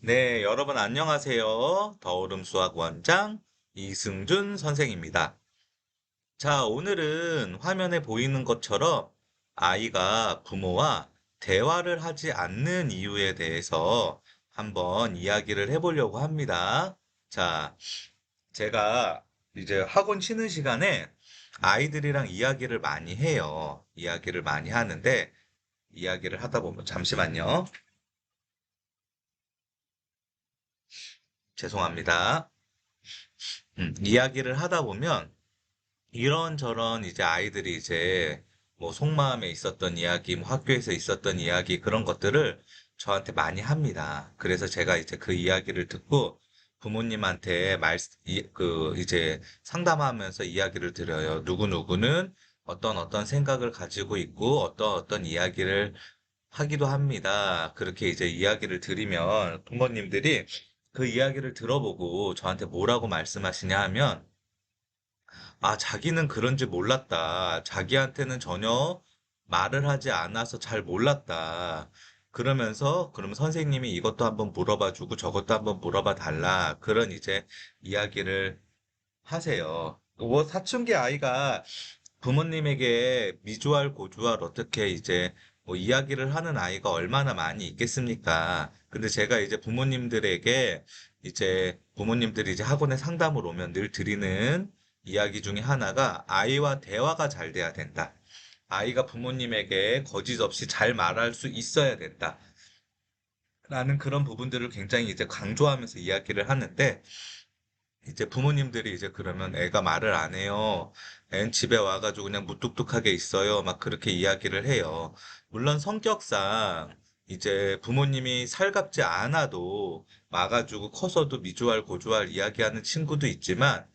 네, 여러분 안녕하세요. 더오름 수학 원장 이승준 선생입니다. 자, 오늘은 화면에 보이는 것처럼 아이가 부모와 대화를 하지 않는 이유에 대해서 한번 이야기를 해보려고 합니다. 자, 제가 이제 학원 쉬는 시간에 아이들이랑 이야기를 많이 해요. 이야기를 많이 하는데, 이야기를 하다 보면, 잠시만요. 죄송합니다. 이야기를 하다 보면, 이런저런 이제 아이들이 이제 뭐 속마음에 있었던 이야기, 뭐 학교에서 있었던 이야기 그런 것들을 저한테 많이 합니다. 그래서 제가 이제 그 이야기를 듣고 부모님한테 이제 상담하면서 이야기를 드려요. 누구누구는 어떤 생각을 가지고 있고 어떤 이야기를 하기도 합니다. 그렇게 이제 이야기를 드리면 부모님들이 그 이야기를 들어보고 저한테 뭐라고 말씀하시냐 하면 아, 자기는 그런지 몰랐다. 자기한테는 전혀 말을 하지 않아서 잘 몰랐다. 그러면서, 그럼 선생님이 이것도 한번 물어봐 주고 저것도 한번 물어봐 달라. 그런 이제 이야기를 하세요. 뭐, 사춘기 아이가 부모님에게 미주알, 고주알 어떻게 이제 뭐 이야기를 하는 아이가 얼마나 많이 있겠습니까? 근데 제가 이제 부모님들에게 이제 부모님들이 이제 학원에 상담을 오면 늘 드리는 이야기 중에 하나가 아이와 대화가 잘 돼야 된다. 아이가 부모님에게 거짓 없이 잘 말할 수 있어야 된다. 라는 그런 부분들을 굉장히 이제 강조하면서 이야기를 하는데 이제 부모님들이 이제 그러면 애가 말을 안 해요. 앤 집에 와가지고 그냥 무뚝뚝하게 있어요. 막 그렇게 이야기를 해요. 물론 성격상 이제 부모님이 살갑지 않아도 와가지고 커서도 미주알 고주알 이야기하는 친구도 있지만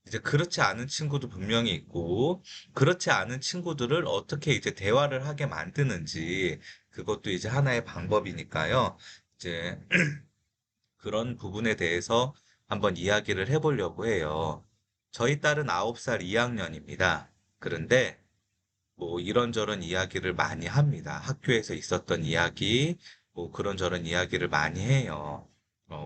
이제 그렇지 않은 친구도 분명히 있고 그렇지 않은 친구들을 어떻게 이제 대화를 하게 만드는지 그것도 이제 하나의 방법이니까요. 이제 그런 부분에 대해서 한번 이야기를 해보려고 해요. 저희 딸은 9살 2학년입니다. 그런데 뭐 이런저런 이야기를 많이 합니다. 학교에서 있었던 이야기, 뭐 그런저런 이야기를 많이 해요.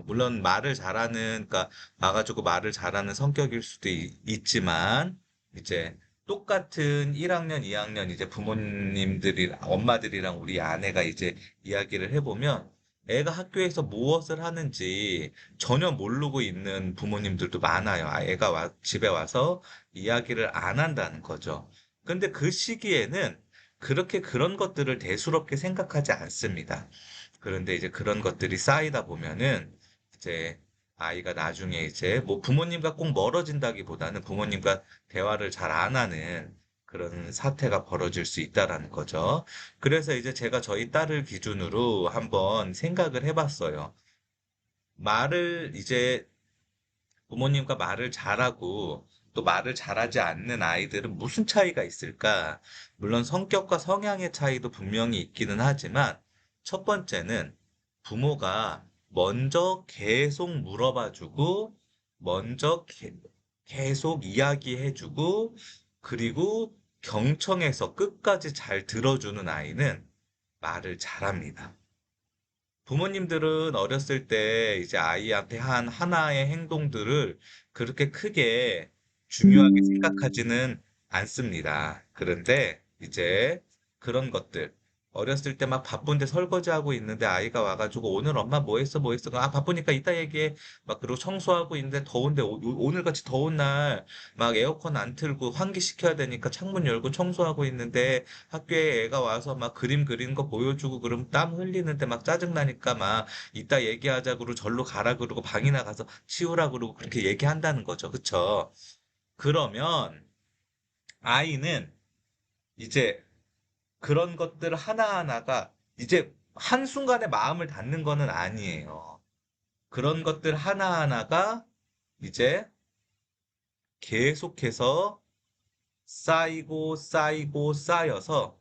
물론 말을 잘하는, 그러니까 와가지고 말을 잘하는 성격일 수도 있지만, 이제 똑같은 1학년, 2학년 이제 부모님들이, 엄마들이랑 우리 아내가 이제 이야기를 해보면, 애가 학교에서 무엇을 하는지 전혀 모르고 있는 부모님들도 많아요. 애가 집에 와서 이야기를 안 한다는 거죠. 근데 그 시기에는 그렇게 그런 것들을 대수롭게 생각하지 않습니다. 그런데 이제 그런 것들이 쌓이다 보면은 이제 아이가 나중에 이제 뭐 부모님과 꼭 멀어진다기보다는 부모님과 대화를 잘 안 하는 그런 사태가 벌어질 수 있다라는 거죠. 그래서 이제 제가 저희 딸을 기준으로 한번 생각을 해봤어요. 말을 이제 부모님과 말을 잘하고 또 말을 잘하지 않는 아이들은 무슨 차이가 있을까? 물론 성격과 성향의 차이도 분명히 있기는 하지만 첫 번째는 부모가 먼저 계속 물어봐주고 먼저 계속 이야기해주고 그리고 경청해서 끝까지 잘 들어주는 아이는 말을 잘합니다. 부모님들은 어렸을 때 이제 아이한테 한 하나의 행동들을 그렇게 크게 중요하게 생각하지는 않습니다. 그런데 이제 그런 것들, 어렸을 때 막 바쁜데 설거지하고 있는데 아이가 와가지고 오늘 엄마 뭐 했어, 뭐 했어? 아, 바쁘니까 이따 얘기해. 막 그리고 청소하고 있는데 더운데 오늘같이 더운 날 막 에어컨 안 틀고 환기시켜야 되니까 창문 열고 청소하고 있는데 학교에 애가 와서 막 그림 그리는 거 보여주고 그러면 땀 흘리는데 막 짜증나니까 막 이따 얘기하자 그러고 절로 가라 그러고 방이나 가서 치우라 그러고 그렇게 얘기한다는 거죠. 그쵸? 그러면 아이는 이제 그런 것들 하나하나가 이제 한순간에 마음을 닫는 거는 아니에요. 그런 것들 하나하나가 이제 계속해서 쌓이고 쌓이고 쌓여서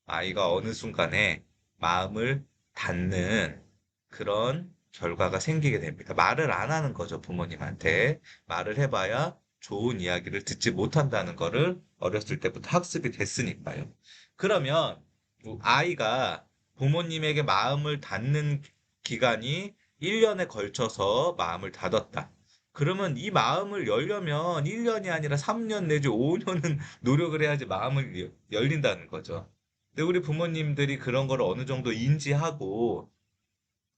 아이가 어느 순간에 마음을 닫는 그런 결과가 생기게 됩니다. 말을 안 하는 거죠, 부모님한테. 말을 해봐야 좋은 이야기를 듣지 못한다는 거를 어렸을 때부터 학습이 됐으니까요. 그러면 아이가 부모님에게 마음을 닫는 기간이 1년에 걸쳐서 마음을 닫았다. 그러면 이 마음을 열려면 1년이 아니라 3년 내지 5년은 노력을 해야지 마음을 열린다는 거죠. 근데 우리 부모님들이 그런 걸 어느 정도 인지하고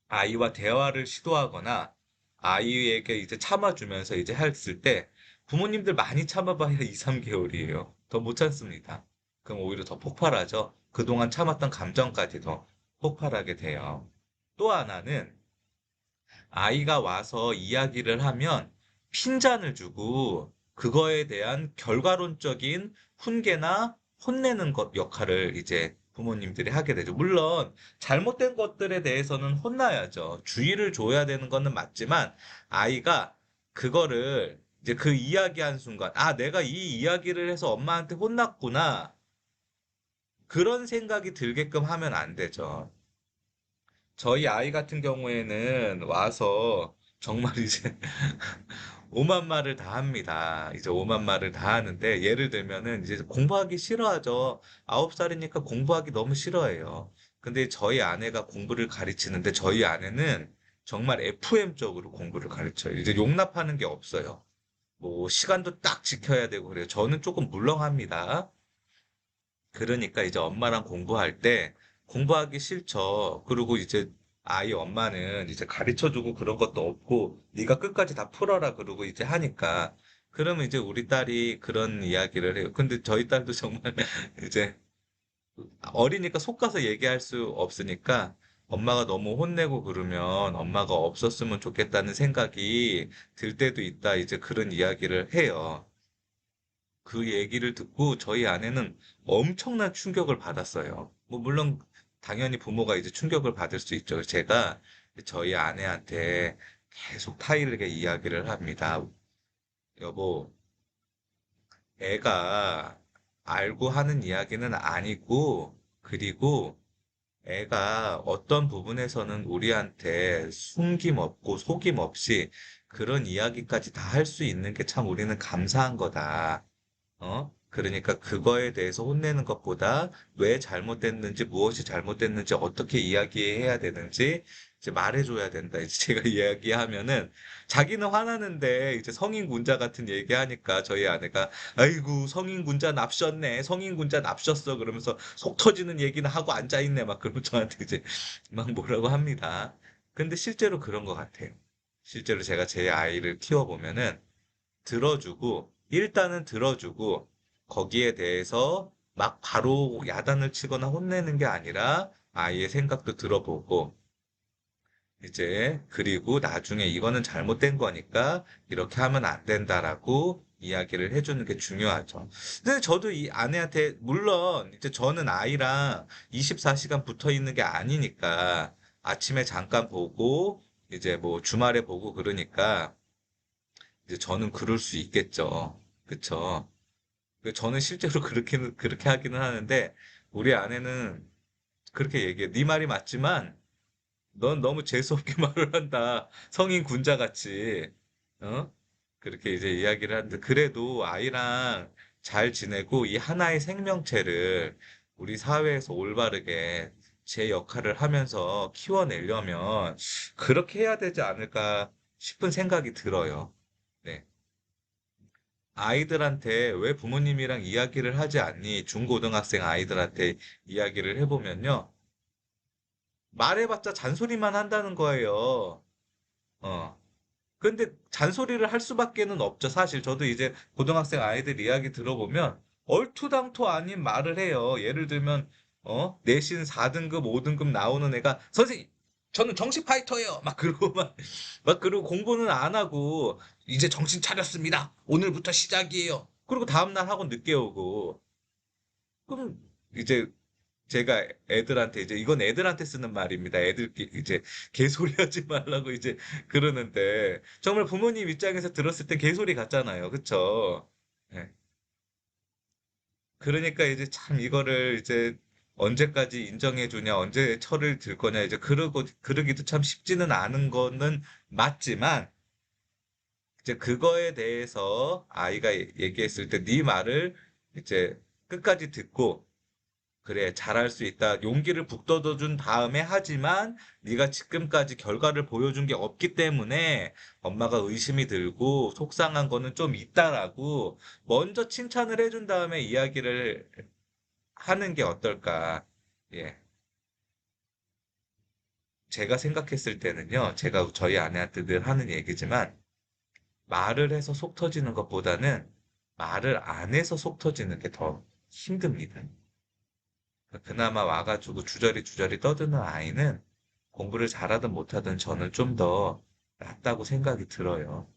아이와 대화를 시도하거나 아이에게 이제 참아주면서 이제 했을 때 부모님들 많이 참아봐야 2, 3개월이에요. 더 못 참습니다. 그럼 오히려 더 폭발하죠. 그동안 참았던 감정까지 더 폭발하게 돼요. 또 하나는 아이가 와서 이야기를 하면 핀잔을 주고 그거에 대한 결과론적인 훈계나 혼내는 것 역할을 이제 부모님들이 하게 되죠. 물론 잘못된 것들에 대해서는 혼나야죠. 주의를 줘야 되는 거는 맞지만 아이가 그거를 이제 그 이야기한 순간, 아, 내가 이 이야기를 해서 엄마한테 혼났구나. 그런 생각이 들게끔 하면 안 되죠. 저희 아이 같은 경우에는 와서 정말 이제 오만 말을 다 합니다. 이제 오만 말을 다 하는데 예를 들면은 이제 공부하기 싫어하죠. 9살이니까 공부하기 너무 싫어해요. 근데 저희 아내가 공부를 가르치는데 저희 아내는 정말 FM적으로 공부를 가르쳐요. 이제 용납하는 게 없어요. 뭐 시간도 딱 지켜야 되고 그래요. 저는 조금 물렁합니다. 그러니까 이제 엄마랑 공부할 때 공부하기 싫죠. 그리고 이제 아이 엄마는 이제 가르쳐주고 그런 것도 없고 네가 끝까지 다 풀어라 그러고 이제 하니까 그러면 이제 우리 딸이 그런 이야기를 해요. 근데 저희 딸도 정말 이제 어리니까 속 가서 얘기할 수 없으니까 엄마가 너무 혼내고 그러면 엄마가 없었으면 좋겠다는 생각이 들 때도 있다. 이제 그런 이야기를 해요. 그 얘기를 듣고 저희 아내는 엄청난 충격을 받았어요. 뭐 물론 당연히 부모가 이제 충격을 받을 수 있죠. 제가 저희 아내한테 계속 타일르게 이야기를 합니다. 여보, 애가 알고 하는 이야기는 아니고, 그리고 애가 어떤 부분에서는 우리한테 숨김 없고 속임 없이 그런 이야기까지 다 할 수 있는 게 참 우리는 감사한 거다. 그러니까 그거에 대해서 혼내는 것보다 왜 잘못됐는지, 무엇이 잘못됐는지, 어떻게 이야기해야 되는지 이제 말해줘야 된다. 이제 제가 이야기하면은 자기는 화나는데 이제 성인 군자 같은 얘기하니까 저희 아내가 아이고 성인 군자 납셨네. 성인 군자 납셨어. 그러면서 속 터지는 얘기는 하고 앉아있네. 막 그러면 저한테 이제 막 뭐라고 합니다. 근데 실제로 그런 것 같아요. 실제로 제가 제 아이를 키워보면은 들어주고, 일단은 들어주고, 거기에 대해서 막 바로 야단을 치거나 혼내는 게 아니라 아이의 생각도 들어보고, 이제, 그리고 나중에 이거는 잘못된 거니까 이렇게 하면 안 된다라고 이야기를 해주는 게 중요하죠. 근데 저도 이 아내한테, 물론 이제 저는 아이랑 24시간 붙어 있는 게 아니니까 아침에 잠깐 보고, 이제 뭐 주말에 보고 그러니까 이제 저는 그럴 수 있겠죠. 그쵸? 저는 실제로 그렇게 하기는 하는데, 우리 아내는 그렇게 얘기해. 네 말이 맞지만, 넌 너무 재수없게 말을 한다. 성인 군자같이. 어? 그렇게 이제 이야기를 하는데, 그래도 아이랑 잘 지내고 이 하나의 생명체를 우리 사회에서 올바르게 제 역할을 하면서 키워내려면 그렇게 해야 되지 않을까 싶은 생각이 들어요. 네. 아이들한테 왜 부모님이랑 이야기를 하지 않니? 중고등학생 아이들한테 이야기를 해보면요. 말해봤자 잔소리만 한다는 거예요. 어. 근데 잔소리를 할 수밖에는 없죠. 사실 저도 이제 고등학생 아이들 이야기 들어보면 얼토당토 아닌 말을 해요. 예를 들면 내신 4등급, 5등급 나오는 애가 선생님, 저는 정시 파이터예요. 막 그러고 막 그러고 공부는 안 하고 이제 정신 차렸습니다. 오늘부터 시작이에요. 그리고 다음날 학원 늦게 오고 그럼 이제 제가 애들한테 이제 이건 애들한테 쓰는 말입니다. 애들 이제 개소리 하지 말라고 이제 그러는데 정말 부모님 입장에서 들었을 때 개소리 같잖아요. 그쵸? 예. 그러니까 이제 참 이거를 이제 언제까지 인정해 주냐, 언제 철을 들 거냐 이제 그러기도 참 쉽지는 않은 거는 맞지만 이제 그거에 대해서 아이가 얘기했을 때 네 말을 이제 끝까지 듣고 그래, 잘할 수 있다. 용기를 북돋워 준 다음에 하지만 네가 지금까지 결과를 보여준 게 없기 때문에 엄마가 의심이 들고 속상한 거는 좀 있다라고 먼저 칭찬을 해준 다음에 이야기를 하는 게 어떨까. 예. 제가 생각했을 때는요, 제가 저희 아내한테 늘 하는 얘기지만 말을 해서 속 터지는 것보다는 말을 안 해서 속 터지는 게 더 힘듭니다. 그나마 와가지고 주저리 주저리 떠드는 아이는 공부를 잘하든 못하든 저는 좀 더 낫다고 생각이 들어요.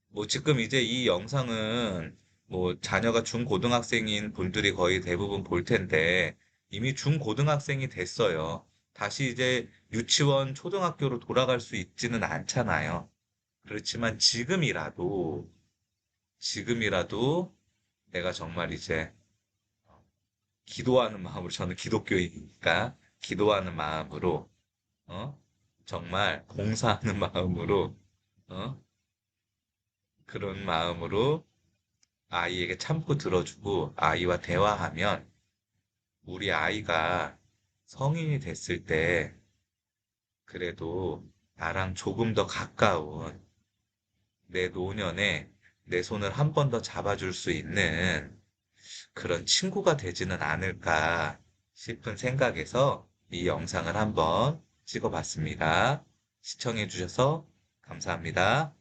뭐 지금 이제 이 영상은 뭐 자녀가 중고등학생인 분들이 거의 대부분 볼 텐데 이미 중고등학생이 됐어요. 다시 이제 유치원, 초등학교로 돌아갈 수 있지는 않잖아요. 그렇지만 지금이라도 내가 정말 이제 기도하는 마음으로, 저는 기독교인이니까 기도하는 마음으로, 어? 정말 봉사하는 마음으로, 어? 그런 마음으로 아이에게 참고 들어주고 아이와 대화하면 우리 아이가 성인이 됐을 때 그래도 나랑 조금 더 가까운 내 노년에 내 손을 한 번 더 잡아줄 수 있는 그런 친구가 되지는 않을까 싶은 생각에서 이 영상을 한번 찍어봤습니다. 시청해주셔서 감사합니다.